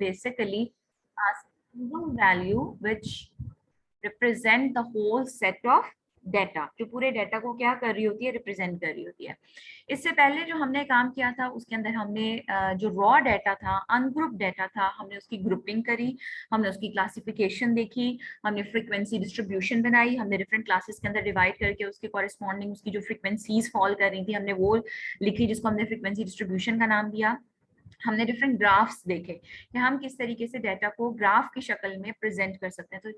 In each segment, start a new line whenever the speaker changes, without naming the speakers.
basically a single value which represent the whole set of data, जो पूरे data को क्या कर रही होती है, रिप्रेजेंट कर रही होती है। इससे पहले जो हमने काम किया था उसके अंदर हमने जो रॉ डाटा था, अनग्रुप डाटा था, हमने उसकी ग्रुपिंग करी, हमने उसकी क्लासिफिकेशन देखी, हमने फ्रीक्वेंसी डिस्ट्रीब्यूशन बनाई, हमने डिफरेंट क्लासेस के अंदर डिवाइड करके उसके कॉरेस्पॉन्डिंग उसकी जो फ्रीक्वेंसीज फॉल कर रही थी हमने वो लिखी, जिसको हमने फ्रीक्वेंसी डिस्ट्रीब्यूशन का नाम दिया। हमने डिफरेंट ग्राफ्स देखे कि हम किस तरीके से डाटा को ग्राफ की शक्ल में प्रेजेंट कर सकते हैं, तो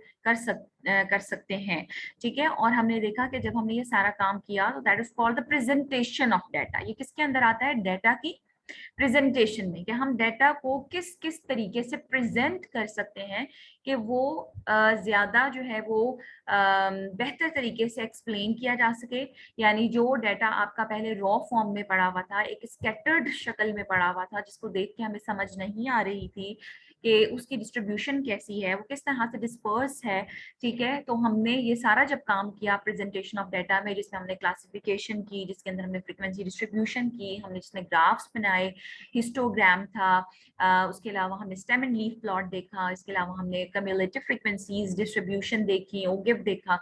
कर सकते हैं, ठीक है। और हमने देखा कि जब हमने ये सारा काम किया तो that is called the presentation of data. ये किसके अंदर आता है, डाटा की प्रेजेंटेशन में, कि हम डाटा को किस किस तरीके से प्रेजेंट कर सकते हैं कि वो ज्यादा जो है वो बेहतर तरीके से एक्सप्लेन किया जा सके। यानी जो डाटा आपका पहले रॉ फॉर्म में पड़ा हुआ था, एक स्कैटर्ड शक्ल में पड़ा हुआ था, जिसको देख के हमें समझ नहीं आ रही थी कि उसकी डिस्ट्रीब्यूशन कैसी है, वो किस तरह से डिस्पर्स है, ठीक है। तो हमने ये सारा जब काम किया प्रेजेंटेशन ऑफ डाटा में, जिसमें हमने क्लासिफिकेशन की, जिसके अंदर हमने फ्रीक्वेंसी डिस्ट्रीब्यूशन की, हमने जिसमें ग्राफ्स बनाए, हिस्टोग्राम था, उसके अलावा हमने स्टेम एंड लीफ प्लॉट देखा, इसके अलावा हमने कम्युलेटिव फ्रीक्वेंसीज डिस्ट्रीब्यूशन देखी, ओगिव देखा।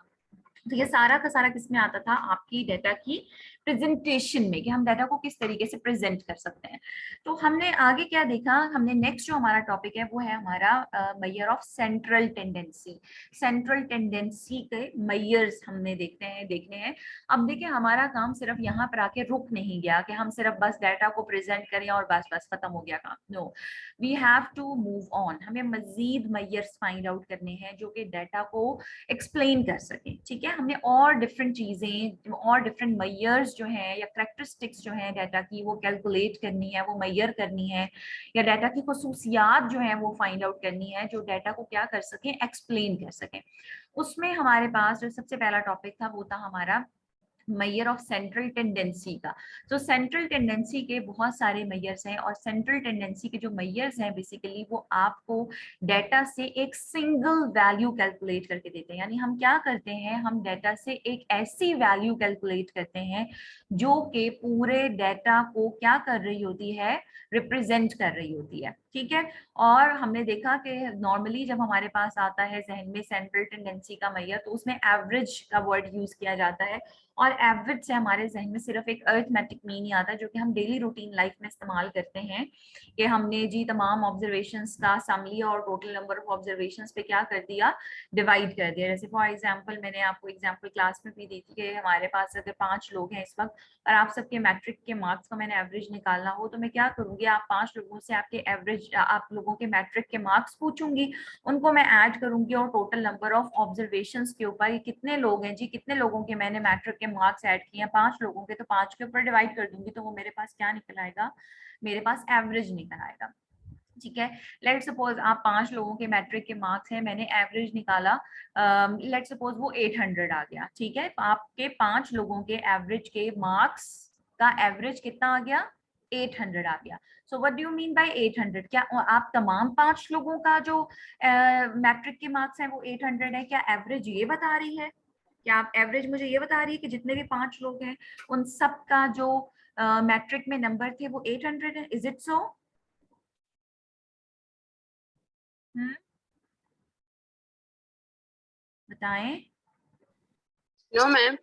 तो ये सारा का सारा किसमें आता था, आपकी डाटा की प्रेजेंटेशन में, कि हम डाटा को किस तरीके से प्रेजेंट कर सकते हैं। तो हमने आगे क्या देखा, हमने नेक्स्ट जो हमारा टॉपिक है वो है हमारा measure of central tendency. Central tendency के मेजर्स हमने देखने हैं। अब देखिए हमारा काम सिर्फ यहाँ पर आके रुक नहीं गया कि हम सिर्फ बस डाटा को प्रेजेंट करें और बस खत्म हो गया काम। No, we have to move on. हमें मजीद मेजर्स फाइंड आउट करने हैं जो कि डाटा को एक्सप्लेन कर सकें, ठीक है। हमने और डिफरेंट चीजें और डिफरेंट मेजर्स जो हैं या करेक्टरिस्टिक्स जो हैं डाटा की, वो कैलकुलेट करनी है, वो मेजर करनी है, या डाटा की खसूसियात जो हैं वो फाइंड आउट करनी है, जो डाटा को क्या कर सकें, एक्सप्लेन कर सकें। उसमें हमारे पास जो सबसे पहला टॉपिक था वो था हमारा मेजर ऑफ सेंट्रल टेंडेंसी का। तो सेंट्रल टेंडेंसी के बहुत सारे मेजर्स हैं, और सेंट्रल टेंडेंसी के जो मेजर्स हैं बेसिकली वो आपको डाटा से एक सिंगल वैल्यू कैलकुलेट करके देते हैं। यानी हम क्या करते हैं, हम डाटा से एक ऐसी वैल्यू कैलकुलेट करते हैं जो कि पूरे डाटा को क्या कर रही होती है, रिप्रेजेंट कर रही होती है, ठीक है। और हमने देखा कि नॉर्मली जब हमारे पास आता है जहन में सेंट्रल टेंडेंसी का मेजर, तो उसमें एवरेज का वर्ड यूज किया जाता है, और एवरेज से हमारे जहन में सिर्फ एक अरिथमेटिक मीन ही आता है, जो कि हम डेली रूटीन लाइफ में इस्तेमाल करते हैं कि हमने जी तमाम ऑब्जर्वेशंस का सम लिया और टोटल नंबर ऑफ ऑब्जर्वेशंस पे क्या कर दिया, डिवाइड कर दिया। जैसे फॉर एग्जांपल मैंने आपको एग्जांपल क्लास में भी दी थी कि हमारे पास अगर 5 लोग हैं इस वक्त और आप सबके मैट्रिक के मार्क्स का मैंने एवरेज निकालना हो, तो मैं क्या करूंगी, आप 5 लोगों से आपके एवरेज, आप लोगों के मैट्रिक के मार्क्स पूछूंगी, उनको मैं ऐड करूंगी और टोटल नंबर ऑफ ऑब्जर्वेशंस के ऊपर कितने लोग हैं जी, कितने लोगों के मैंने मैट्रिक के मार्क्स ऐड किए हैं, 5 लोगों के, तो 5 के ऊपर डिवाइड कर दूंगी, तो वो मेरे पास क्या निकल आएगा, मेरे पास एवरेज निकल आएगा, ठीक है। लेट सपोज आप 5 लोगों के मैट्रिक के मार्क्स हैं, मैंने एवरेज निकाला, लेट सपोज वो 800 आ गया, ठीक है। आपके 5 लोगों के एवरेज के मार्क्स का एवरेज कितना आ गया, 800 आ गया। So what do you mean by 800? क्या आप तमाम 5 लोगों का जो मैट्रिक के मार्क्स हैं वो 800 है, क्या एवरेज ये बता रही है? क्या आप एवरेज मुझे ये बता रही है कि जितने भी 5 लोग हैं उन सब का जो मैट्रिक में नंबर थे वो 800 है? Is it so? बताएं।
No ma'am.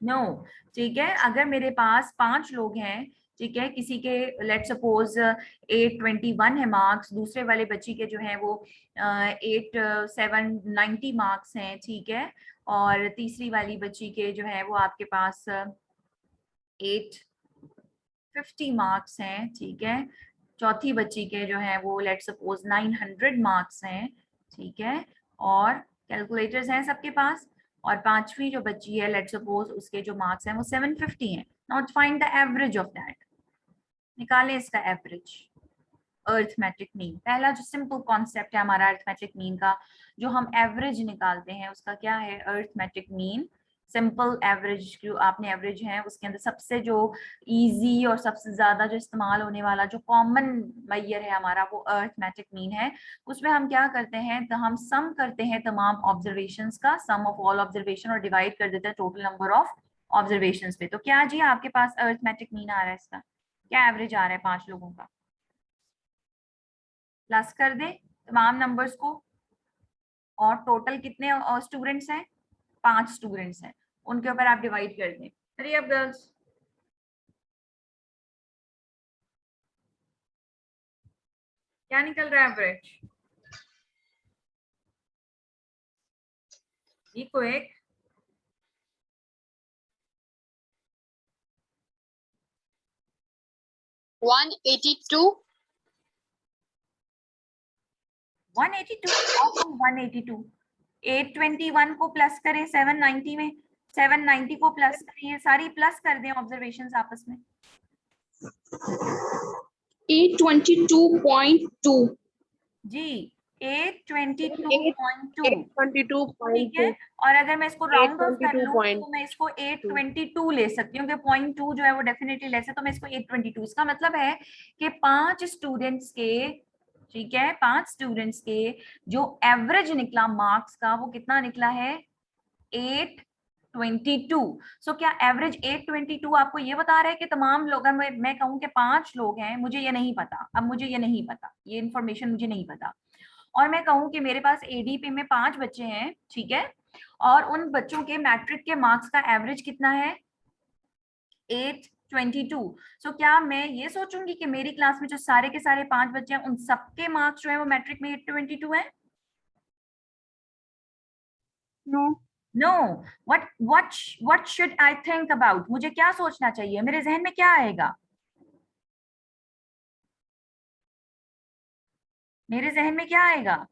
नो, ठीक है। अगर मेरे पास 5 लोग हैं, ठीक है, किसी के लेट सपोज 821 है मार्क्स, दूसरे वाले बच्ची के जो है वो 8790 मार्क्स हैं, ठीक है, और तीसरी वाली बच्ची के जो है वो आपके पास 850 मार्क्स हैं, ठीक है, चौथी बच्ची के जो है वो लेट सपोज 900 मार्क्स हैं, ठीक है, और कैलकुलेटर्स हैं सबके पास, और पांचवी जो बच्ची है लेट सपोज उसके जो मार्क्स हैं वो 750 हैं। Now find the average of that, निकालें इसका एवरेज, अरिथमेटिक मीन। पहला जो सिंपल कॉन्सेप्ट है हमारा अरिथमेटिक मीन का, जो हम एवरेज निकालते हैं उसका क्या है, अरिथमेटिक मीन। सिंपल एवरेज, जो आपने एवरेज है उसके अंदर सबसे जो इजी और सबसे ज्यादा जो इस्तेमाल होने वाला जो कॉमन मेजर है हमारा वो अरिथमेटिक मीन है। उसमें हम क्या करते हैं, तो हम सम करते हैं तमाम ऑब्जर्वेशंस का, सम ऑफ ऑल ऑब्जर्वेशन, और डिवाइड कर देते हैं टोटल नंबर ऑफ ऑब्जर्वेशंस पे। तो क्या जी आपके पास अरिथमेटिक मीन आ रहा है इसका, क्या एवरेज आ रहा है 5 लोगों का? प्लस कर दें तमाम नंबर्स को, और टोटल कितने स्टूडेंट्स हैं, 5 स्टूडेंट्स हैं, उनके ऊपर आप डिवाइड कर दें। हरी अप गर्ल्स, क्या निकल रहा है एवरेज? Be quick.
182।
182 और 182, 821 को प्लस करें 790 में, 790 को प्लस करें, ये सारी प्लस कर दें ऑब्जर्वेशंस आपस में।
822.2
जी 822.2,
822.2
ठीक है। और अगर मैं इसको राउंड ऑफ कर लूं
822.2
तो मैं इसको 822 ले सकती हूँ, क्योंकि 0.2 जो है वो डेफिनेटली लेस है, तो मैं इसको 822, इसका मतलब है कि 5 स्टूडेंट्स के, ठीक है, 5 स्टूडेंट्स के जो एवरेज निकला मार्क्स का वो कितना निकला है, 822। सो क्या एवरेज 822 आपको ये बता रहा है कि तमाम लोग, मैं कहूँ कि 5 लोग हैं, मुझे ये नहीं पता, अब मुझे ये नहीं पता, ये इन्फॉर्मेशन मुझे नहीं पता, और मैं कहूँ कि मेरे पास एडीपी में 5 बच्चे हैं, ठीक है, और उन बच्चों के मैट्रिक के मार्क्स का एवरेज कितना है, 822। सो क्या मैं ये सोचूंगी कि मेरी क्लास में जो सारे के सारे 5 बच्चे हैं उन सबके मार्क्स जो है वो मैट्रिक में 822 है?
No.
No. What should I think about, मुझे क्या सोचना चाहिए, मेरे जहन में क्या आएगा, मेरे जहन में क्या आएगा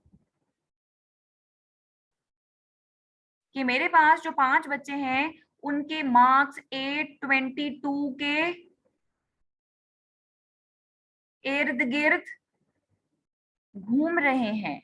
कि मेरे पास जो 5 बच्चे हैं उनके मार्क्स 822 के इर्द गिर्द घूम रहे हैं,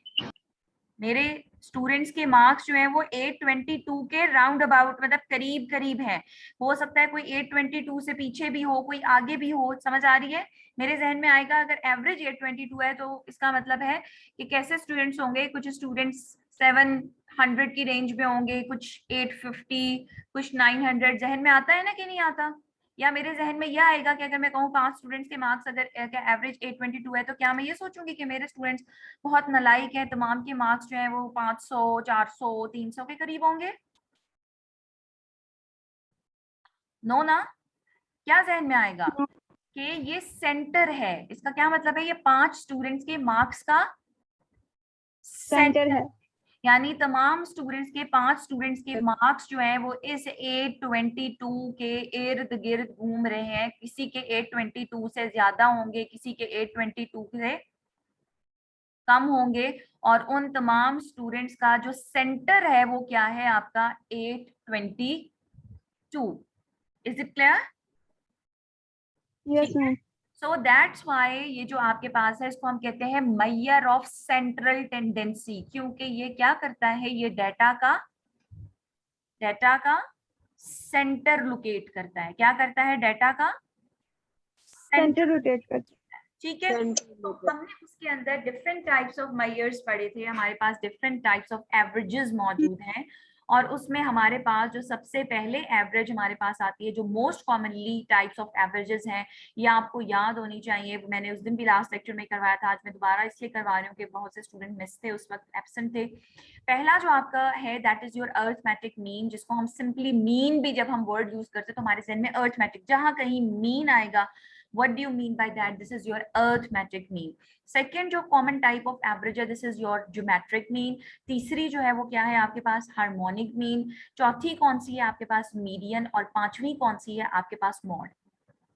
मेरे स्टूडेंट्स के मार्क्स जो हैं वो 822 के राउंड अबाउट, मतलब करीब करीब हैं, हो सकता है कोई 822 से पीछे भी हो, कोई आगे भी हो, समझ आ रही है? मेरे जहन में आएगा अगर एवरेज 822 है तो इसका मतलब है कि कैसे स्टूडेंट्स होंगे, कुछ स्टूडेंट्स 700 की रेंज में होंगे, कुछ 850, कुछ 900, जहन में आता है ना कि नहीं आता? या मेरे जहन में यह आएगा कि अगर मैं कहूँ 5 स्टूडेंट्स के मार्क्स अगर एवरेज 822 है तो क्या मैं ये सोचूंगी कि मेरे स्टूडेंट्स बहुत नालायक हैं, तमाम के मार्क्स जो हैं वो 500, 400, 300 के करीब होंगे? नो ना? क्या जहन में आएगा कि ये सेंटर है, इसका क्या मतलब है, ये 5 स्टूडेंट्स के मार्क्स का
सेंटर
सेंटर,
है।
यानी तमाम स्टूडेंट्स के 5 स्टूडेंट्स के मार्क्स जो हैं वो इस 822 के इर्द गिर्द घूम रहे हैं, किसी के 822 से ज्यादा होंगे, किसी के 822 से कम होंगे, और उन तमाम स्टूडेंट्स का जो सेंटर है वो क्या है आपका, 822। Is it clear?
यस
ठीक है।
मैम।
सो दैट्स व्हाई ये जो आपके पास है इसको हम कहते हैं मेजर ऑफ सेंट्रल टेंडेंसी, क्योंकि ये क्या करता है, ये डेटा का सेंटर लोकेट करता है, क्या करता है, डेटा का
सेंटर
सेंटर,
रोटेट कर।
ठीक है। तो हमने उसके अंदर डिफरेंट टाइप्स ऑफ मेजर्स पढ़े थे, हमारे पास डिफरेंट टाइप्स ऑफ एवरेजेस मौजूद हैं, और उसमें हमारे पास जो सबसे पहले एवरेज हमारे पास आती है, जो most commonly types of averages हैं, ये आपको याद होनी चाहिए, मैंने उस दिन भी लास्ट लेक्चर में करवाया था, आज मैं दोबारा इसलिए करवा रही हूँ कि बहुत से स्टूडेंट मिस थे, उस वक्त एब्सेंट थे। पहला जो आपका है that is your arithmetic mean, जिसको हम सिंपली मीन भी जब हम वर्ड यूज करते हैं तो हमारे जहन में अर्थमेटिक, जहां कहीं मीन आएगा, what do you mean by that, this is your arithmetic mean. Second जो कॉमन टाइप ऑफ एवरेज है, this is your geometric mean. तीसरी जो है वो क्या है आपके पास, हार्मोनिक मीन। चौथी कौन सी है आपके पास, मीडियन। और पांचवी कौन सी है आपके पास, मॉड।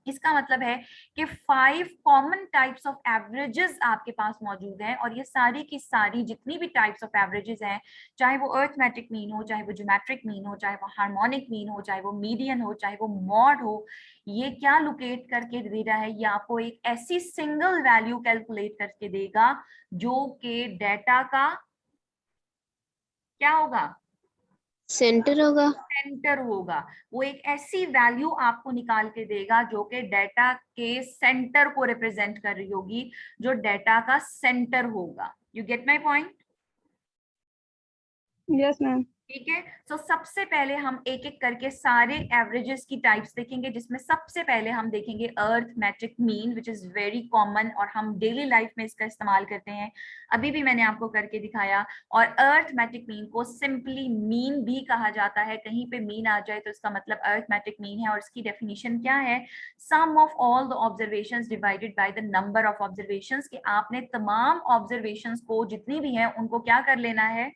इसका मतलब है कि 5 कॉमन टाइप्स ऑफ एवरेजेस आपके पास मौजूद हैं, और ये सारी की सारी जितनी भी टाइप्स ऑफ एवरेजेस हैं, चाहे वो अर्थमेटिक मीन हो, चाहे वो ज्योमेट्रिक मीन हो, चाहे वो हार्मोनिक मीन हो, चाहे वो मीडियन हो, चाहे वो मॉड हो, ये क्या लोकेट करके दे रहा है, ये आपको एक ऐसी सिंगल वैल्यू कैलकुलेट करके देगा जो कि डेटा का क्या होगा,
सेंटर होगा।
सेंटर होगा। वो एक ऐसी वैल्यू आपको निकाल के देगा जो कि डेटा के सेंटर को रिप्रेजेंट कर रही होगी, जो डेटा का सेंटर होगा। You get my point?
Yes ma'am.
ठीक है। सो सबसे पहले हम एक एक करके सारे एवरेजेस की टाइप्स देखेंगे, जिसमें सबसे पहले हम देखेंगे arithmetic mean, which is very common और हम डेली लाइफ में इसका इस्तेमाल करते हैं, अभी भी मैंने आपको करके दिखाया। और अर्थमेटिक मीन को सिंपली मीन भी कहा जाता है, कहीं पे मीन आ जाए तो इसका मतलब अर्थमेटिक मीन है। और इसकी डेफिनेशन क्या है? Sum of all the observations divided by the number of observations, कि आपने तमाम ऑब्जर्वेशंस को जितनी भी हैं उनको क्या कर लेना है?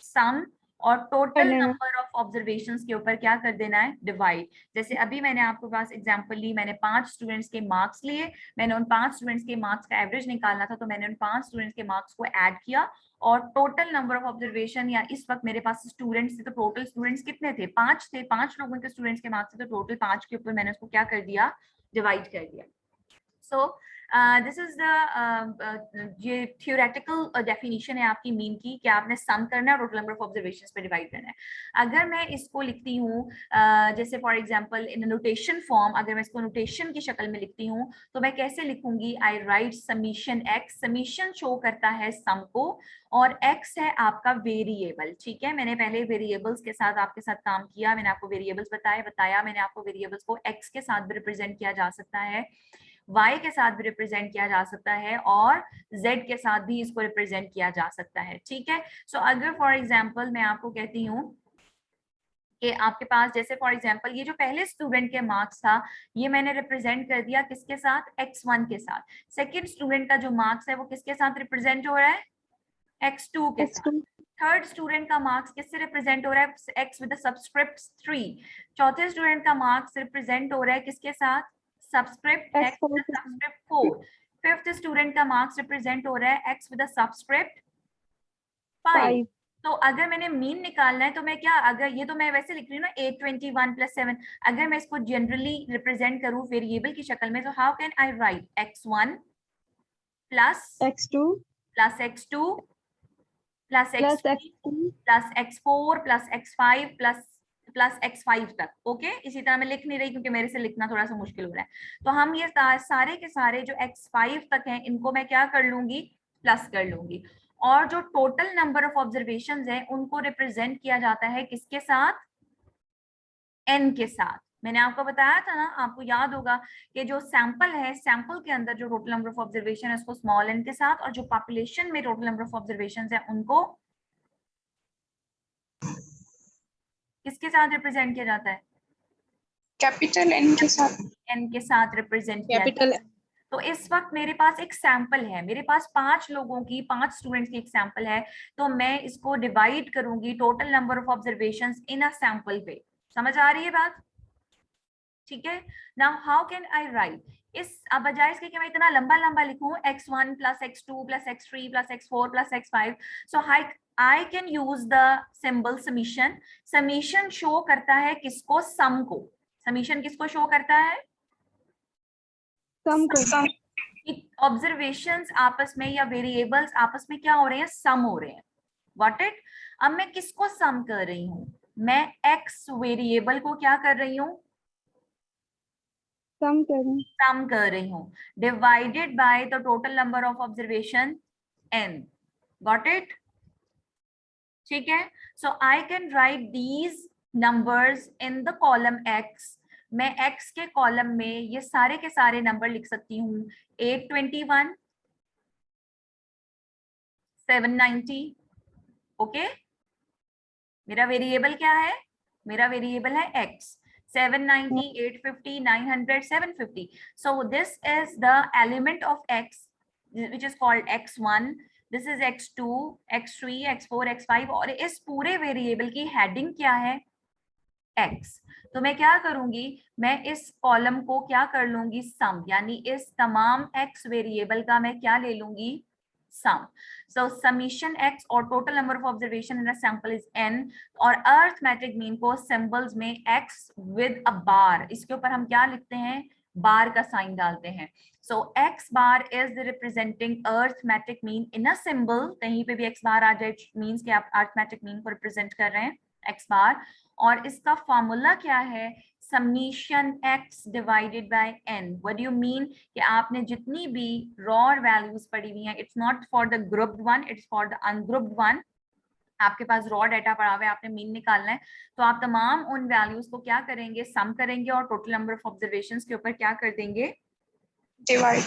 सम, और टोटल नंबर ऑफ ऑब्जर्वेशंस के ऊपर क्या कर देना है? डिवाइड। जैसे अभी मैंने आपके पास एग्जांपल ली, मैंने 5 स्टूडेंट्स के मार्क्स लिए, मैंने उन 5 स्टूडेंट्स के मार्क्स का एवरेज निकालना था, तो मैंने उन 5 स्टूडेंट्स के मार्क्स को ऐड किया, और टोटल नंबर ऑफ ऑब्जर्वेशन, या इस वक्त मेरे पास स्टूडेंट्स थे, तो टोटल स्टूडेंट्स कितने थे? 5 थे। 5 लोगों के स्टूडेंट्स के मार्क्स थे, तो टोटल 5 के ऊपर मैंने उसको क्या कर दिया? डिवाइड कर दिया। सो दिस इज द ये थियोरेटिकल डेफिनेशन है आपकी मीन की, कि आपने सम करना है और टोटल नंबर ऑफ ऑब्जर्वेशंस पे डिवाइड करना है। अगर मैं इसको लिखती हूँ जैसे for example in notation form, अगर मैं इसको नोटेशन की शक्ल में लिखती हूँ तो मैं कैसे लिखूंगी? I write summation X, summation show करता है सम को, और एक्स है आपका वेरिएबल। ठीक है, मैंने पहले वेरिएबल्स के साथ आपके साथ काम किया, मैंने आपको वेरिएबल्स बताया मैंने आपको वेरिएबल्स को एक्स के साथ भी रिप्रेजेंट किया जा सकता है, y के साथ भी रिप्रेजेंट किया जा सकता है, और z के साथ भी इसको रिप्रेजेंट किया जा सकता है। ठीक है, सो अगर फॉर एग्जांपल मैं आपको कहती हूँ कि आपके पास जैसे फॉर एग्जांपल ये जो पहले स्टूडेंट के मार्क्स था, ये मैंने रिप्रेजेंट कर दिया किसके साथ? x1 के साथ। सेकंड स्टूडेंट का जो मार्क्स है वो किसके साथ रिप्रेजेंट हो रहा है? x2 के साथ। थर्ड स्टूडेंट का मार्क्स किससे रिप्रेजेंट हो रहा है? x with the subscript 3। चौथे स्टूडेंट का मार्क्स रिप्रेजेंट हो रहा है किसके साथ? Subscript x with the subscript 4। Fifth student का मार्क्स रिप्रेजेंट हो रहा है x विद द सबस्क्रिप्ट 5। तो अगर मैंने मीन निकालना है तो मैं क्या, अगर ये तो मैं वैसे लिख रही हूँ ना 821 + 7, अगर मैं इसको जनरली रिप्रेजेंट करूँ वेरिएबल की शक्ल में, तो how can I right? x1 plus
x2
plus x2 plus x3 plus x4 plus x5 plus x5 तक। ओके, इसी तरह मैं लिख नहीं रही क्योंकि मेरे से लिखना थोड़ा सा मुश्किल हो रहा है। तो हम ये सारे के सारे जो x5 तक हैं इनको मैं क्या कर लूंगी? प्लस कर लूंगी। और जो टोटल नंबर ऑफ ऑब्जर्वेशंस है उनको रिप्रेजेंट किया जाता है किसके साथ? n के साथ। मैंने आपको बताया था ना, आपको याद होगा कि जो सैंपल है, सैंपल के अंदर जो टोटल नंबर ऑफ ऑब्जर्वेशन है उसको स्मॉल n के साथ, और जो पॉपुलेशन में टोटल नंबर ऑफ ऑब्जर्वेशन है उनको किसके साथ रिप्रेजेंट किया जाता है?
कैपिटल N के साथ।
n के साथ रिप्रेजेंट किया जाता
कैपिटल
है। तो इस वक्त मेरे पास एक सैंपल है, मेरे पास 5 लोगों की, 5 स्टूडेंट्स की एक सैंपल है, तो मैं इसको डिवाइड करूंगी total number of observations in a sample पे। समझ आ रही है बात? ठीक है, now how can I right इस, अब बजाय इसके कि मैं इतना लंबा लंबा लिखूं x1 + x2 + x3 + x4 + x5, so I can use the symbol summation. Summation show करता है किसको? सम को। समीशन किसको शो करता है?
सम को।
ऑब्जर्वेशंस आपस में या वेरिएबल्स आपस में क्या हो रहे हैं? सम हो रहे हैं। What it? अब मैं किसको सम कर रही हूं? मैं x वेरिएबल को क्या कर रही हूं? सम कर रही हूँ, divided by the total number of observation n। Got it? ठीक है, so I can write these numbers in the column x। मैं x के कॉलम में ये सारे के सारे नंबर लिख सकती हूँ, 821, 790। ओके, मेरा वेरिएबल क्या है? मेरा वेरिएबल है x। 790, 850, 900, 750. So this is the element of x, which is called x1. This is x2, x3, x4, x5, और इस पूरे वेरिएबल की हेडिंग क्या है? x। तो मैं क्या करूंगी? मैं इस कॉलम को क्या कर लूंगी? सम, यानी इस तमाम x वेरिएबल का मैं क्या ले लूंगी? सम। सो समीशन x और total number of observation in a sample is n, और अर्थमेटिक मीन को सिंबल्स में x विद अ बार, इसके ऊपर हम क्या लिखते हैं? बार का साइन डालते हैं। सो x bar is the representing arithmetic mean in a symbol, कहीं पे भी x बार आ जाए मींस कि आप अर्थमेटिक मीन को रिप्रेजेंट कर रहे हैं, x बार। और इसका फॉर्मूला क्या है? Summation x divided by n। What do you mean? कि आपने जितनी भी रॉ वैल्यूज पढ़ी हुई हैं, it's not for the grouped one, it's for the ungrouped one, आपके पास रॉ डाटा पड़ा हुआ है, आपने मीन निकालना है, तो आप तमाम उन वैल्यूज को क्या करेंगे, सम करेंगे और टोटल नंबर ऑफ ऑब्जर्वेशंस के ऊपर क्या कर देंगे,
डिवाइड।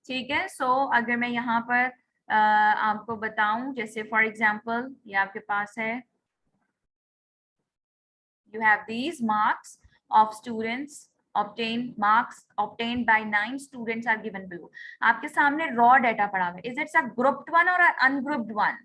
ठीक है। सो अगर मैं यहाँ पर आपको बताऊं, जैसे फॉर एग्जांपल ये आपके पास है, you have these marks of students obtained, marks obtained by 9 students are given below. आपके सामने raw data पड़ा हुआ है, is it a grouped one or an ungrouped one?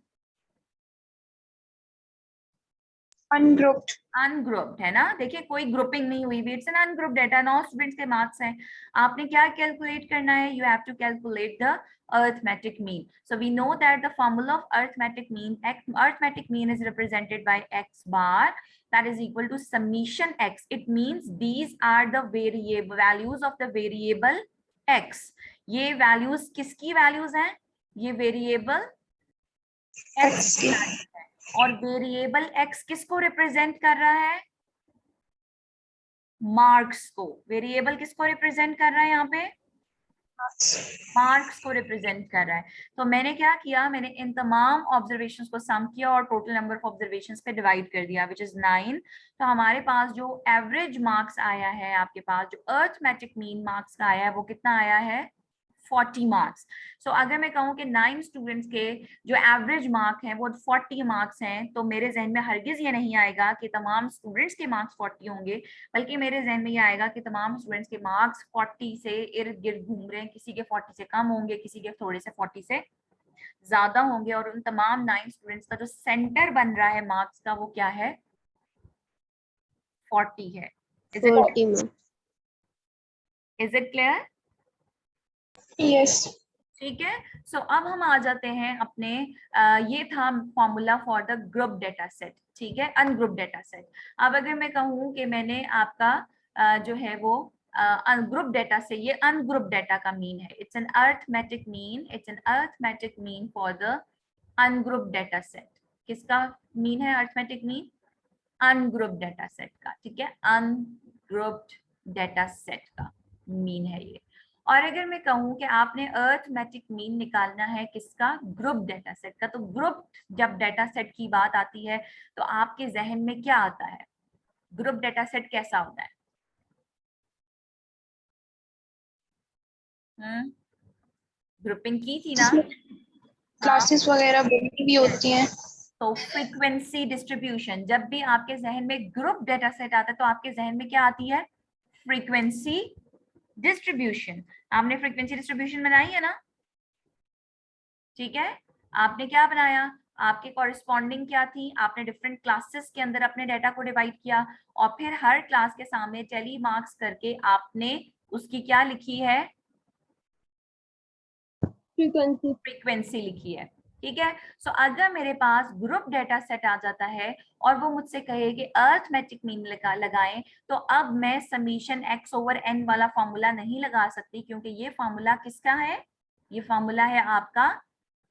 Ungrouped.
Ungrouped है ना, देखिए कोई ग्रुपिंग नहीं हुई भी, it's an ungrouped data, 9 students के मार्क्स हैं। आपने क्या कैलकुलेट करना है, you have to calculate the arithmetic mean. So we know that the formula of arithmetic mean is represented by x bar, that is equal to summation x. It means these are the variable values of the variable x. ये values किसकी values हैं, ये variable x की values है, और variable x किसको represent कर रहा है, मार्क्स को। वेरिएबल किसको रिप्रेजेंट कर रहा है, यहाँ पे मार्क्स को रिप्रेजेंट कर रहा है। तो मैंने क्या किया, मैंने इन तमाम ऑब्जर्वेशंस को सम किया और टोटल नंबर ऑफ ऑब्जर्वेशंस पे डिवाइड कर दिया, विच इज 9। तो हमारे पास जो एवरेज मार्क्स आया है, आपके पास जो अर्थमेटिक मीन मार्क्स का आया है, वो कितना आया है, 40 मार्क्स। सो अगर मैं कहूँ कि 9 स्टूडेंट्स के जो एवरेज मार्क हैं वो 40 मार्क्स हैं, तो मेरे जहन में हरगिज ये नहीं आएगा कि तमाम स्टूडेंट्स के मार्क्स 40 होंगे, बल्कि मेरे जहन में ये आएगा कि तमाम स्टूडेंट्स के मार्क्स 40 से इर्द गिर्द घूम रहे हैं, किसी के 40 से कम होंगे, किसी के थोड़े से 40 से ज्यादा होंगे, और उन तमाम 9 स्टूडेंट्स का जो सेंटर बन रहा है मार्क्स का, वो क्या है, 40 है। Is it clear?
यस।
ठीक है। सो अब हम आ जाते हैं अपने ये था formula for the group data set, ठीक है, अनग्रुप डेटा सेट। अब अगर मैं कहूँ कि मैंने आपका जो है वो ग्रुप डेटा से ये अनग्रुप डेटा का मीन है, it's an arithmetic mean, it's an arithmetic mean for the ungroup data set. किसका मीन है arithmetic mean, ungroup data set का, ठीक है, अनग्रुप्ड डेटा सेट का मीन है ये। और अगर मैं कहूँ कि आपने अर्थमेटिक मीन निकालना है किसका, ग्रुप डेटा सेट का, तो ग्रुप जब डेटा सेट की बात आती है तो आपके जहन में क्या आता है, ग्रुप डेटा सेट कैसा होता है? ग्रुपिंग की थी ना,
क्लासेस वगैरह बड़ी भी होती हैं।
तो फ्रीक्वेंसी डिस्ट्रीब्यूशन, जब भी आपके जहन में ग्रुप डेटा सेट आता है तो आपके जहन में क्या आती है, फ्रीक्वेंसी डिस्ट्रीब्यूशन। आपने फ्रीक्वेंसी डिस्ट्रीब्यूशन बनाई है ना, ठीक है, आपने क्या बनाया, आपके कॉरेस्पॉन्डिंग क्या थी, आपने डिफरेंट क्लासेस के अंदर अपने डाटा को डिवाइड किया और फिर हर क्लास के सामने टेली मार्क्स करके आपने उसकी क्या लिखी है, फ्रीक्वेंसी लिखी है, ठीक है। सो अगर मेरे पास ग्रुप डेटा सेट आ जाता है और वो मुझसे कहे कि अर्थमेटिक मीन लगाएं, तो अब मैं समीशन x ओवर n वाला फॉर्मूला नहीं लगा सकती, क्योंकि ये फॉर्मूला किसका है, ये फॉर्मूला है आपका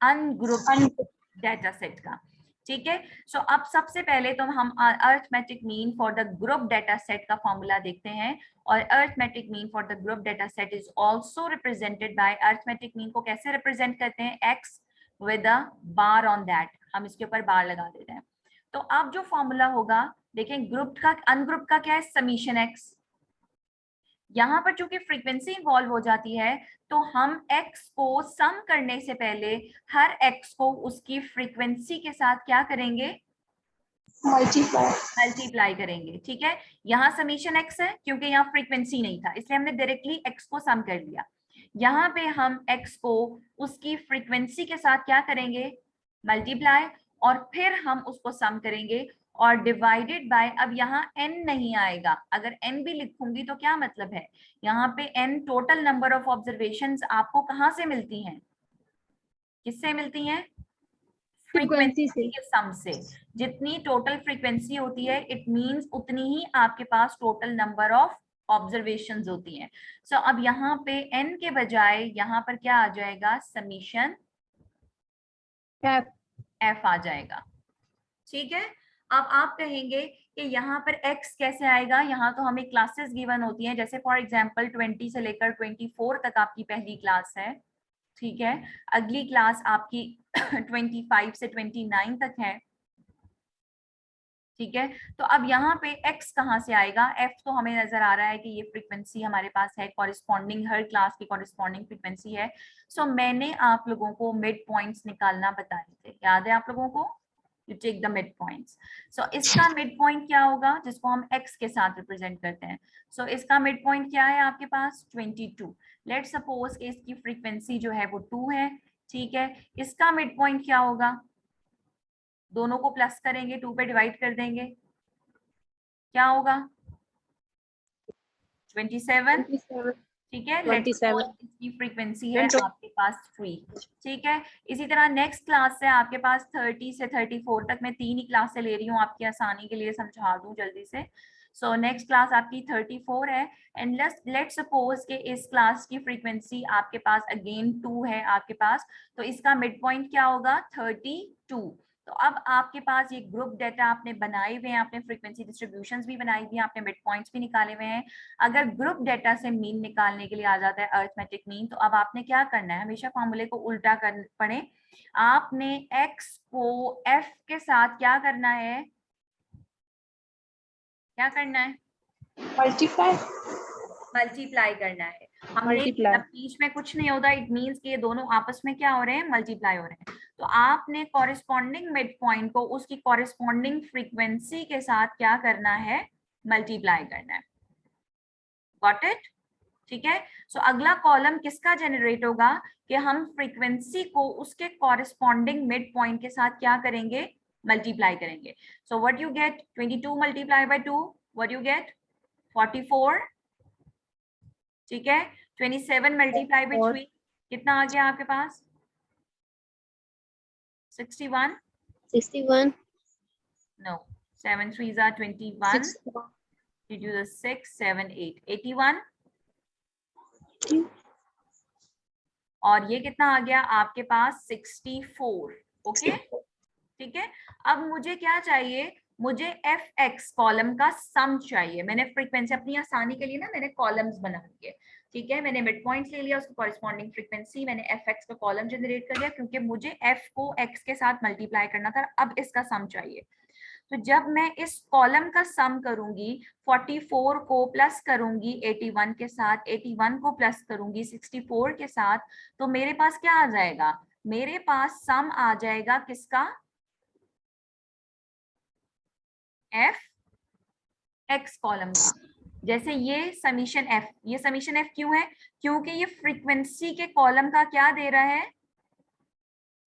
अनग्रुप डेटा सेट का, ठीक है। सो अब सबसे पहले तो हम arithmetic mean for the group data set का फॉर्मूला देखते हैं, और arithmetic mean for the group data set is also represented by, arithmetic mean को कैसे रिप्रेजेंट करते हैं, x with a bar on that, हम इसके ऊपर बार लगा देते हैं। तो अब जो फॉर्मूला होगा, देखें ग्रुप का, अनग्रुप का क्या है, समीशन x। यहाँ पर चूंकि फ्रीक्वेंसी इन्वॉल्व हो जाती है, तो हम x को सम करने से पहले हर x को उसकी फ्रीक्वेंसी के साथ क्या करेंगे, मल्टीप्लाई करेंगे, ठीक है। यहाँ समीशन x है क्योंकि यहाँ फ्रीक्वेंसी नहीं था, इसलिए हमने डायरेक्टली x को सम कर लिया। यहाँ पे हम x को उसकी फ्रीक्वेंसी के साथ क्या करेंगे, मल्टीप्लाई, और फिर हम उसको सम करेंगे और डिवाइडेड बाय, अब यहाँ n नहीं आएगा, अगर n भी लिखूंगी तो क्या मतलब है, यहाँ पे n total number of observations आपको कहाँ से मिलती हैं, किससे मिलती हैं, फ्रीक्वेंसी के सम से। जितनी टोटल फ्रीक्वेंसी होती है इट मींस उतनी ही आपके पास टोटल नंबर ऑफ ऑब्जर्वेशंस होती हैं। सो अब यहाँ पे n के बजाय यहाँ पर क्या आ जाएगा, समीशन f आ जाएगा, ठीक है। अब आप कहेंगे कि यहाँ पर x कैसे आएगा, यहाँ तो हमें क्लासेस गिवन होती हैं, जैसे फॉर एग्जांपल 20 से लेकर 24 तक आपकी पहली क्लास है, ठीक है, अगली क्लास आपकी 25 से 29 तक है, ठीक है। तो अब यहाँ पे x कहाँ से आएगा, f तो हमें नजर आ रहा है कि ये फ्रीक्वेंसी हमारे पास है, कॉरिस्पॉन्डिंग हर क्लास की कॉरिस्पॉन्डिंग फ्रीक्वेंसी है। सो मैंने आप लोगों को मिड पॉइंट्स निकालना बताए थे, याद है आप लोगों को, you take the mid points. So इसका मिड पॉइंट क्या होगा, जिसको हम x के साथ रिप्रेजेंट करते हैं। सो इसका मिड पॉइंट क्या है आपके पास 22। लेट सपोज कि इसकी फ्रीक्वेंसी जो है वो 2 है, ठीक है। इसका मिड पॉइंट क्या होगा, दोनों को प्लस करेंगे, 2 पे डिवाइड कर देंगे, क्या होगा 27, ठीक है। लेट्स सपोज इसकी फ्रीक्वेंसी है आपके पास 3, ठीक है। इसी तरह नेक्स्ट क्लास से आपके पास 30 से 34 तक, मैं 3 ही क्लास से ले रही हूँ आपकी आसानी के लिए समझा दूं जल्दी से। सो नेक्स्ट क्लास आपकी 34 है, एंड लेट्स सपोज के इस क्लास की फ्रीक्वेंसी आपके पास अगेन 2 है आपके पास, तो इसका मिड पॉइंट क्या होगा 32। तो अब आपके पास ये ग्रुप डेटा आपने बनाए हुए हैं, आपने फ्रीक्वेंसी डिस्ट्रीब्यूशंस भी बनाई हुई हैं, आपने मिड पॉइंट्स भी निकाले हुए हैं। अगर ग्रुप डेटा से मीन निकालने के लिए आ जाता है अरिथमेटिक मीन, तो अब आपने क्या करना है, हमेशा फॉर्मूले को उल्टा कर पड़े, आपने x को f के साथ क्या करना है, क्या करना है, मल्टीप्लाई करना है। हमने जब बीच में कुछ नहीं होता, इट मींस कि ये दोनों आपस में क्या हो रहे हैं, मल्टीप्लाई हो रहे हैं। तो आपने कॉरेस्पॉन्डिंग मिड पॉइंट को उसकी कॉरेस्पॉन्डिंग फ्रीक्वेंसी के साथ क्या करना है, मल्टीप्लाई करना है। गॉट इट, ठीक है। सो अगला कॉलम किसका जनरेट होगा कि हम फ्रीक्वेंसी को उसके कॉरेस्पॉन्डिंग मिड पॉइंट के साथ क्या करेंगे, मल्टीप्लाई करेंगे। So what you get 22 multiply by 2, what you get 44, ठीक है। 27 मल्टीप्लाई बाय 3 कितना आ गया आपके पास 61, no 7 3s are 21, you do the 6 7 8 81, और ये कितना आ गया आपके पास 64, ओके, ठीक है। अब मुझे क्या चाहिए, मुझे एफ एक्स कॉलम का सम चाहिए। मैंने फ्रीक्वेंसी अपनी आसानी के लिए ना मैंने कॉलम्स बना दिए, ठीक है। मैंने मिड पॉइंट्स ले लिया, उसको कॉरेस्पॉन्डिंग फ्रीक्वेंसी, मैंने एफ एक्स का कॉलम जनरेट कर लिया, क्योंकि मुझे एफ को एक्स के साथ मल्टीप्लाई करना था। अब इसका सम चाहिए, तो जब मैं इस कॉलम का सम करूंगी, 44 को प्लस करूंगी 81 के साथ, 81 को प्लस करूंगी 64 के साथ, तो मेरे पास क्या आ जाएगा, मेरे पास सम आ जाएगा किसका, एफ एक्स कॉलम का। जैसे ये समीशन एफ, ये समीशन एफ क्यों है, क्योंकि ये फ्रीक्वेंसी के कॉलम का क्या दे रहा है,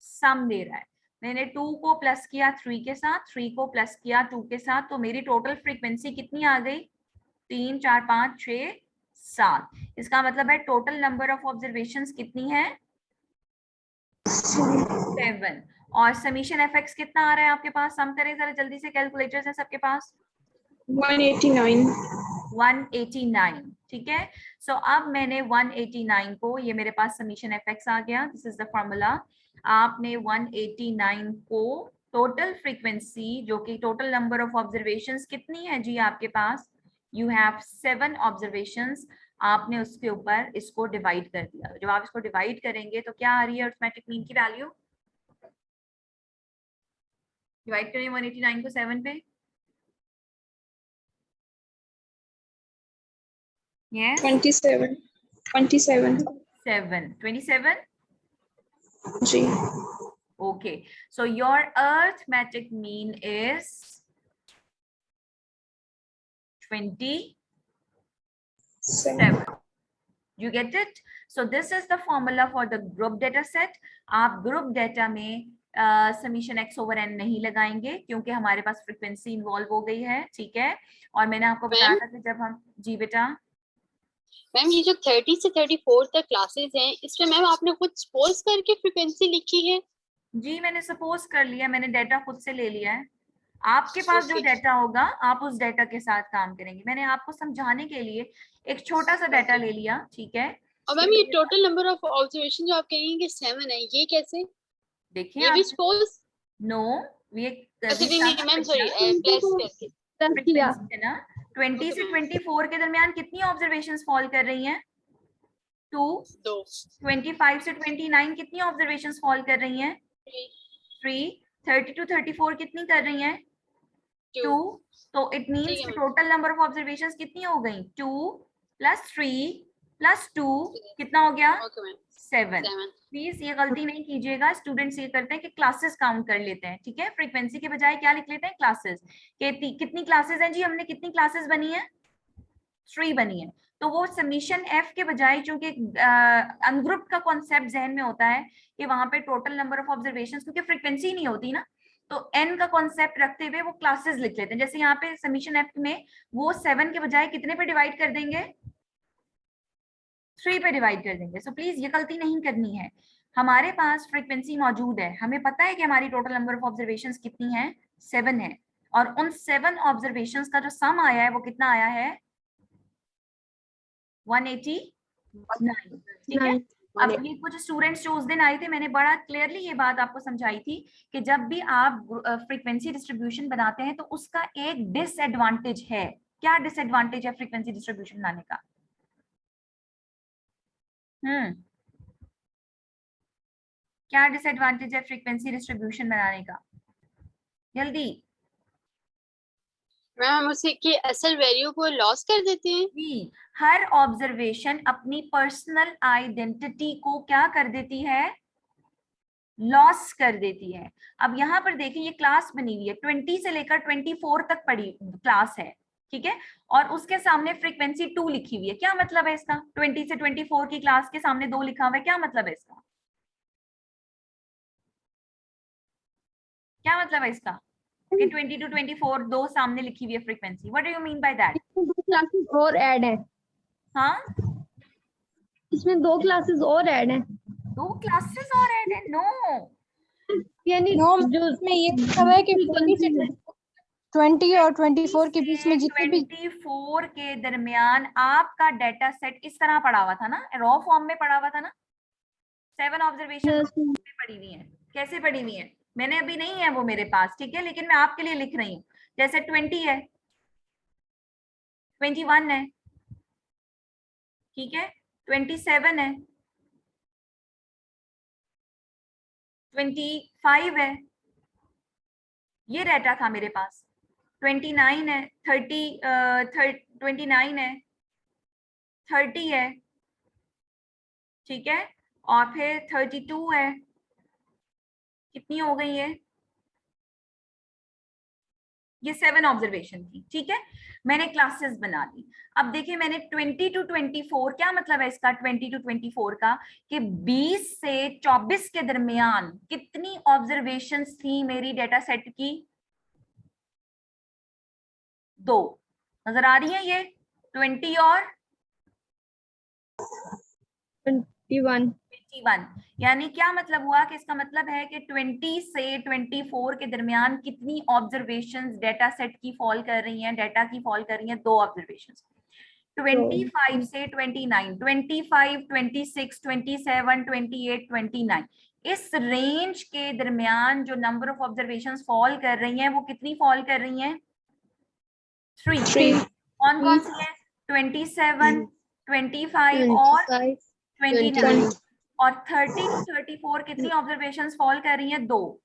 सम दे रहा है। मैंने 2 को प्लस किया 3 के साथ, 3 को प्लस किया 2 के साथ, तो मेरी टोटल फ्रीक्वेंसी कितनी आ गई 3 4 5 6 7। इसका मतलब है टोटल नंबर ऑफ ऑब्जर्वेशंस कितनी है 7, और समीशन एफ एक्स कितना आ रहा है आपके पास, सम करें जरा जल्दी से, कैलकुलेटर्स है सबके पास, 189, ठीक है। सो अब मैंने 189 को, ये मेरे पास समीशन एफ एक्स आ गया, दिस इज द फॉर्मूला। आपने 189 को टोटल फ्रीक्वेंसी, जो कि टोटल नंबर ऑफ ऑब्जर्वेशंस कितनी है जी आपके पास, यू हैव 7 ऑब्जर्वेशंस, आपने उसके ऊपर इसको डिवाइड कर दिया। जब आप इसको डिवाइड करेंगे तो क्या आ रही है अरिथमेटिक मीन की वैल्यू, डिवाइड करें 189 को 7 पे, yes
27 जी।
Okay, so your arithmetic mean is 27. You get it? So this is the formula for the group data set. आप group data में समीशन x over n नहीं लगाएंगे, क्योंकि हमारे पास फ्रीक्वेंसी इन्वॉल्व हो गई है, ठीक है। और मैंने आपको बताया था कि जब हम, जी बेटा,
मैम ये जो 30 से 34 तक क्लासेस हैं, इसमें मैम आपने खुद सपोज करके फ्रीक्वेंसी लिखी है?
जी मैंने सपोज कर लिया, मैंने डाटा खुद से ले लिया है। आपके पास जो डाटा होगा आप उस डाटा के साथ काम करेंगे। मैंने आपको समझाने के लिए एक छोटा सा डाटा ले लिया, ठीक है।
और मैम ये टोटल नंबर ऑफ ऑब्जर्वेशन जो आप कह रही हैं कि 7 है, ये कैसे,
देखिए
ये भी सपोज,
नो, ये
मैम सॉरी प्लस करके
फ्रीक्वेंसी है ना, 20 से 24 के दरमियान कितनी ऑब्जर्वेशंस फॉल कर रही हैं, 2। 25 से 29 कितनी ऑब्जर्वेशंस फॉल कर रही हैं, 3, 30 to 34 कितनी कर रही हैं? 2. तो इट मीन्स कि टोटल नंबर ऑफ ऑब्जर्वेशंस कितनी हो गई? 2 + 3 + 2 कितना हो गया? 7. प्लीज ये गलती नहीं कीजिएगा, स्टूडेंट्स ये करते हैं कि क्लासेस काउंट कर लेते हैं, ठीक है? फ्रीक्वेंसी के बजाय क्या लिख लेते हैं? क्लासेस। कितनी क्लासेस हैं जी? हमने कितनी क्लासेस बनी है? 3 बनी है। तो वो समीशन एफ के बजाय, चूंकि अनग्रुप का कॉन्सेप्ट जहन में होता है कि वहां पे टोटल नंबर ऑफ ऑब्जर्वेशंस, क्योंकि फ्रीक्वेंसी नहीं होती ना, तो एन का कॉन्सेप्ट रखते हुए वो क्लासेस लिख लेते हैं। जैसे यहाँ पे समीशन एफ में वो 7 के बजाय कितने पे डिवाइड कर देंगे? 3 पे डिवाइड कर देंगे। सो प्लीज ये गलती नहीं करनी है। हमारे पास फ्रीक्वेंसी मौजूद है, हमें पता है कि हमारी टोटल नंबर ऑफ ऑब्जर्वेशंस कितनी है? 7 है, और उन 7 ऑब्जर्वेशंस का जो सम आया है वो कितना आया है? 189, ठीक है? अब ये कुछ स्टूडेंट्स जो उस दिन आए थे, मैंने बड़ा क्लियरली ये बात आपको समझाई थी कि जब भी आप फ्रीक्वेंसी डिस्ट्रीब्यूशन बनाते हैं तो उसका एक डिसएडवांटेज है। क्या डिसएडवांटेज है फ्रीक्वेंसी डिस्ट्रीब्यूशन बनाने का? क्या डिसएडवांटेज है फ्रीक्वेंसी डिस्ट्रीब्यूशन बनाने का? जल्दी।
मैम हम उसे की असल वैल्यू को लॉस कर देते हैं।
जी, हर ऑब्जर्वेशन अपनी पर्सनल आइडेंटिटी को क्या कर देती है? लॉस कर देती है। अब यहाँ पर देखिए ये क्लास बनी हुई है, 20 से लेकर 24 तक पड़ी क्लास है, ठीक है? और उसके सामने फ्रीक्वेंसी 2 लिखी हुई है। क्या मतलब है इसका? 20 से 24 की क्लास के सामने 2 लिखा हुआ है, क्या मतलब है इसका? क्या मतलब है इसका कि 20 to 24 दो सामने लिखी हुई है frequency? What do you mean by that?
दो क्लासेस और ऐड है।
हाँ,
इसमें 2 क्लासेस और ऐड है।
2 क्लासेस और ऐड है? नो,
यानी
नो,
जो
इसमें ये लिखा हुआ है कि 20 और 24 के बीच में जितने भी
24 के दरमियान आपका डेटा सेट इस तरह पड़ा हुआ था ना, रॉ फॉर्म में पड़ा हुआ था ना। 7 ऑब्जर्वेशन पड़ी हुई है। कैसे पड़ी हुई है? मैंने अभी नहीं है वो मेरे पास, ठीक है, लेकिन मैं आपके लिए लिख रही हूँ। जैसे 20 है, 21 है, ठीक है, 27 है, 25 है, ये डेटा था मेरे पास। 29 है, 29 है, 30 है, ठीक है, और फिर 32 है। कितनी हो गई है? ये 7 ऑब्जर्वेशन थी, ठीक है। मैंने क्लासेस बना दी। अब देखिए मैंने 20 to 24, क्या मतलब है इसका 20 to 24 का? कि 20 से 24 के दरमियान कितनी ऑब्जर्वेशंस थी मेरी डेटा सेट की? 2। नजर आ रही है ये 20 और
21।
21। यानी क्या मतलब हुआ कि इसका मतलब है कि 20 से 24 के दरमियान कितनी ऑब्जर्वेशंस डेटा सेट की फॉल कर रही हैं? डेटा की फॉल कर रही हैं 2 ऑब्जर्वेशंस। 25 से 29, 25, 26, 27, 28, 29, इस रेंज के दरमियान जो नंबर ऑफ ऑब्जर्वेशंस फॉल कर रही हैं वो कितनी फॉल कर रही हैं? 3। कौन कौन सी है? 27, 25 और 29। और 30 to 34 कितनी ऑब्जर्वेशंस फॉल कर रही हैं? 2।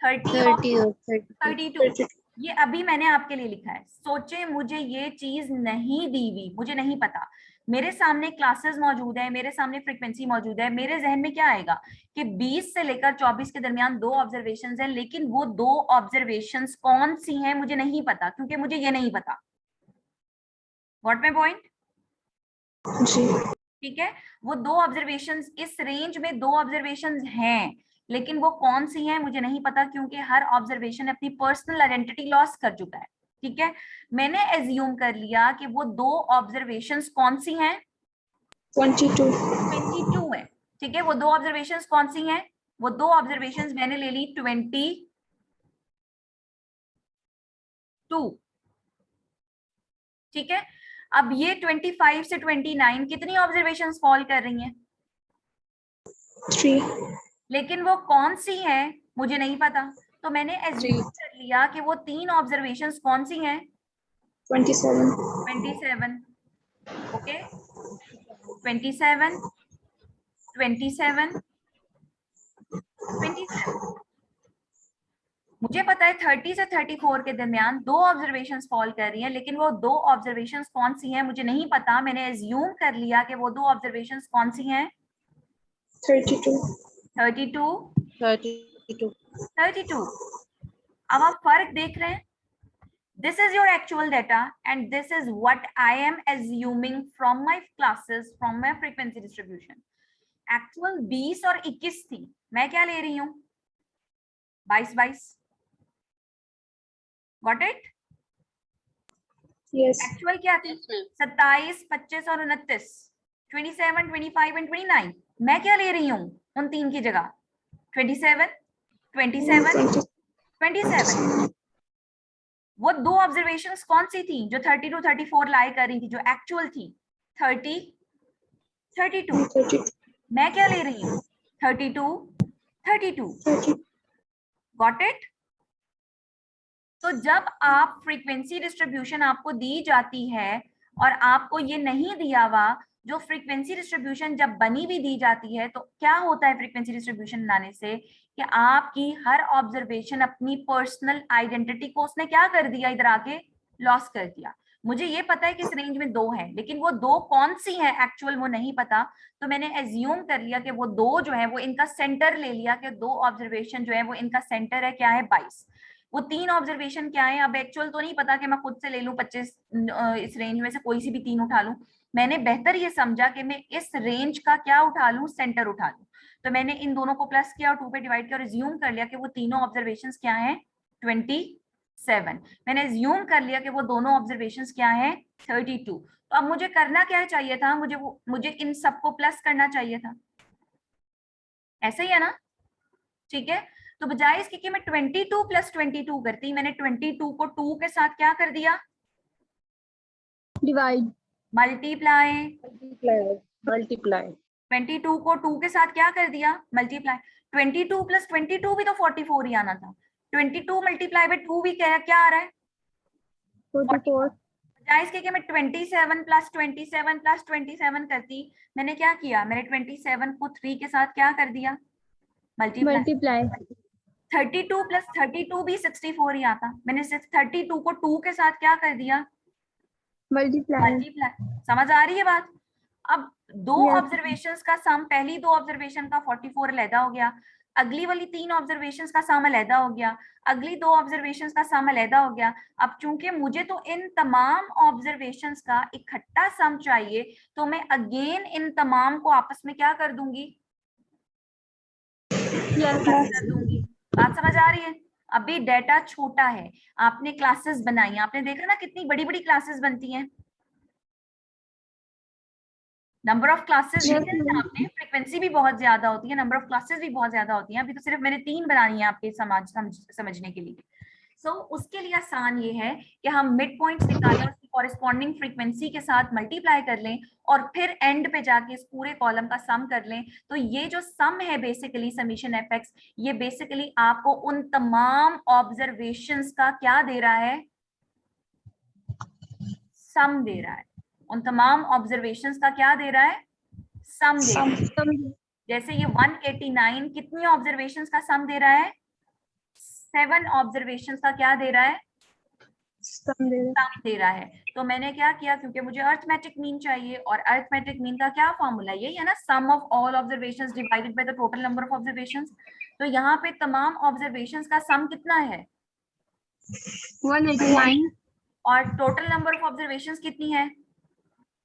30 और 32। ये अभी मैंने आपके लिए लिखा है। सोचे मुझे ये चीज नहीं दी हुई, मुझे नहीं पता, मेरे सामने क्लासेस मौजूद है, मेरे सामने फ्रीक्वेंसी मौजूद है, मेरे जहन में क्या आएगा कि 20 से लेकर 24 के दरमियान 2 ऑब्जर्वेशंस हैं, लेकिन वो 2 ऑब्जर्वेशंस कौन सी हैं मुझे नहीं पता, क्योंकि मुझे ये नहीं पता। What my point? ठीक है, वो 2 ऑब्जर्वेशंस, इस रेंज में 2 ऑब्जर्वेशंस हैं, लेकिन वो कौन सी हैं मुझे नहीं पता, क्योंकि हर ऑब्जर्वेशन अपनी पर्सनल आइडेंटिटी लॉस कर चुका है, ठीक है। मैंने एज्यूम कर लिया कि वो 2 ऑब्जर्वेशंस कौन सी हैं? 22 है, ठीक है। वो 2 ऑब्जर्वेशंस कौन सी हैं? वो 2 ऑब्जर्वेशंस मैंने ले ली 22, ठीक है। अब ये 25 से 29 कितनी ऑब्जर्वेशंस फॉल कर रही हैं?
3।
लेकिन वो कौन सी है मुझे नहीं पता, तो मैंने एज्यूम कर लिया कि वो 3 ऑब्जर्वेशंस कौन सी हैं? 27, ओके, 27, 27, 27। मुझे पता है 30 से 34 के दरमियान 2 ऑब्जर्वेशंस फॉल कर रही हैं, लेकिन वो 2 ऑब्जर्वेशंस कौन सी हैं मुझे नहीं पता। मैंने एज्यूम कर लिया कि वो 2 ऑब्जर्वेशंस कौन सी हैं।
32
32। अब आप फर्क देख रहे हैं। This is your actual data and this is what I am assuming from my classes, from my frequency distribution. Actual 20 और 21 थी, मैं क्या ले रही हूँ 22। Got it?
yes
Actual क्या थी
Yes, ma'am.
27, 25 और 29, 27, 25 and 29। मैं क्या ले रही हूँ उन तीन की जगह 27, 27, 27। वो 2 ऑब्जर्वेशंस कौन सी थी जो 32, 34 लाई कर रही थी, जो एक्चुअल थी 30, 32। मैं क्या ले रही हूँ 32, 32। Got it? तो जब आप फ्रीक्वेंसी डिस्ट्रीब्यूशन आपको दी जाती है और आपको ये नहीं दिया हुआ, जो फ्रीक्वेंसी डिस्ट्रीब्यूशन जब बनी भी दी जाती है, तो क्या होता है फ्रीक्वेंसी डिस्ट्रीब्यूशन बनाने से कि आपकी हर ऑब्जर्वेशन अपनी पर्सनल आइडेंटिटी को उसने क्या कर दिया, इधर आके लॉस कर दिया। मुझे ये पता है कि इस रेंज में 2 हैं, लेकिन वो 2 कौन सी हैं एक्चुअल वो नहीं पता। तो मैंने एज्यूम कर लिया कि वो 2 जो है वो इनका सेंटर ले लिया कि 2 ऑब्जर्वेशन जो है वो इनका सेंटर है, क्या है 22। वो 3 ऑब्जर्वेशन क्या है, अब एक्चुअल तो नहीं पता कि मैं खुद से ले लूं 25, इस रेंज में से कोई सी भी 3 उठा लूं। मैंने बेहतर ये समझा कि मैं इस रेंज का क्या उठा लूं, सेंटर उठा लूं। तो मैंने इन दोनों को प्लस किया और 2 पे डिवाइड किया और एज्यूम कर लिया कि वो तीनों ऑब्जर्वेशंस क्या हैं 27। मैंने एज्यूम कर लिया कि वो दोनों ऑब्जर्वेशंस क्या हैं 32। तो अब मुझे करना क्या चाहिए था, मुझे इन सबको प्लस करना चाहिए था, ऐसा ही है ना? ठीक है, तो बजाय इसके कि मैं 22 प्लस 22 करती, मैंने 22 को 2 के साथ क्या कर दिया,
डिवाइड
मल्टीप्लाई।
multiply
22 को 2 के साथ क्या कर दिया, मल्टीप्लाई। 22 प्लस 22 भी तो 44 ही आना था। 22 मल्टीप्लाई बाय 2 भी क्या आ रहा है
44
बजाय इसके कि मैं 27 प्लस 27 प्लस 27 करती, मैंने क्या किया, मैंने 27 को 3 के साथ क्या कर दिया, मल्टीप्लाई।
मल्टीप्लाई
32 प्लस 32 भी 64 ही आता, मैंने 32 को 2 के साथ क्या कर दिया,
मल्टीप्लाई
मल्टीप्लाई। समझ आ रही है बात? अब 2
Yes.
ऑब्जर्वेशंस का सम, पहली 2 ऑब्जर्वेशन का 44 अलहदा हो गया, अगली वाली 3 ऑब्जर्वेशंस का सम अलहदा हो गया, अगली 2 ऑब्जर्वेशंस का सम अलहदा हो गया। अब चूंकि मुझे तो इन तमाम ऑब्जर्वेशंस का इकट्ठा सम चाहिए, तो मैं अगेन इन तमाम को आपस में क्या कर दूंगी,
Yes.
कर दूंगी। बात समझ आ रही है? अभी डेटा छोटा है, आपने क्लासेस बनाई, आपने देखा ना कितनी बड़ी बड़ी क्लासेस बनती हैं, नंबर ऑफ क्लासेस
Yes,
देखे
ma'am.
आपने, फ्रीक्वेंसी भी बहुत ज्यादा होती है, नंबर ऑफ क्लासेस भी बहुत ज्यादा होती हैं। अभी तो सिर्फ मैंने 3 बनानी है आपके समझने के लिए। सो उसके लिए आसान ये है कि हम मिड पॉइंट्स निकालें, उसकी कॉरेस्पॉन्डिंग फ्रीक्वेंसी के साथ मल्टीप्लाई कर लें और फिर एंड पे जाके इस पूरे कॉलम का सम कर लें। तो ये जो सम है बेसिकली समीशन एफएक्स, ये बेसिकली आपको उन तमाम ऑब्जर्वेशंस का क्या दे रहा है, सम दे रहा है। उन तमाम ऑब्जर्वेशंस का क्या दे रहा है, सम दे रहा है।
Some
जैसे ये 189 कितनी ऑब्जर्वेशंस का सम दे रहा है, 7 ऑब्जर्वेशंस का क्या दे रहा है,
some there.
सम दे रहा है। तो मैंने क्या किया, क्योंकि मुझे अरिथमेटिक मीन चाहिए और अरिथमेटिक मीन का क्या फॉर्मूला, यही है ना, sum of all observations divided by the total number of observations. तो यहाँ पे तमाम ऑब्जर्वेशंस का सम कितना है
189
और टोटल नंबर ऑफ ऑब्जर्वेशंस कितनी है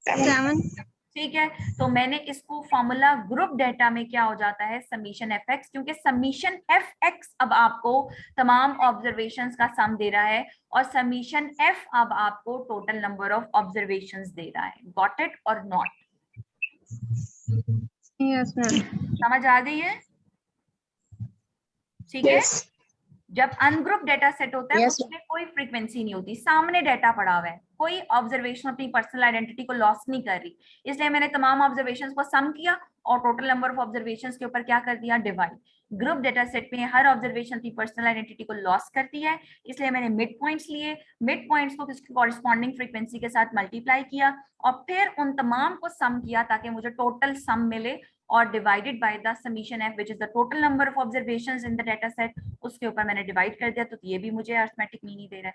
7
ठीक है। तो मैंने इसको फॉर्मूला ग्रुप डेटा में क्या हो जाता है, समीशन एफ एक्स, क्योंकि समीशन एफ एक्स अब आपको तमाम ऑब्जर्वेशंस का सम दे रहा है और समीशन एफ अब आपको टोटल नंबर ऑफ ऑब्जर्वेशंस दे रहा है। गॉट इट और नॉट?
Yes, ma'am.
समझ आ गई है? ठीक है। जब अनग्रुप डेटा सेट होता है उसमें कोई फ्रीक्वेंसी नहीं होती, सामने डेटा पड़ा हुआ है, कोई ऑब्जर्वेशन अपनी पर्सनल आइडेंटिटी को लॉस नहीं कर रही, इसलिए मैंने तमाम ऑब्जर्वेशंस को सम किया और टोटल नंबर ऑफ ऑब्जर्वेशंस के ऊपर क्या कर दिया, डिवाइड। ग्रुप डेटा सेट में हर ऑब्जर्वेशन अपनी पर्सनल आइडेंटिटी को लॉस करती है, इसलिए मैंने मिड पॉइंट्स लिए, मिड पॉइंट्स को किसकी कॉरेस्पॉन्डिंग फ्रीक्वेंसी के साथ मल्टीप्लाई किया और फिर उन तमाम को सम किया ताकि मुझे टोटल सम मिले और divided by the summation F which is the total number of observations in the data set, उसके ऊपर मैंने डिवाइड कर दिया, तो ये भी मुझे अरिथमेटिक मीन ही दे रहा है।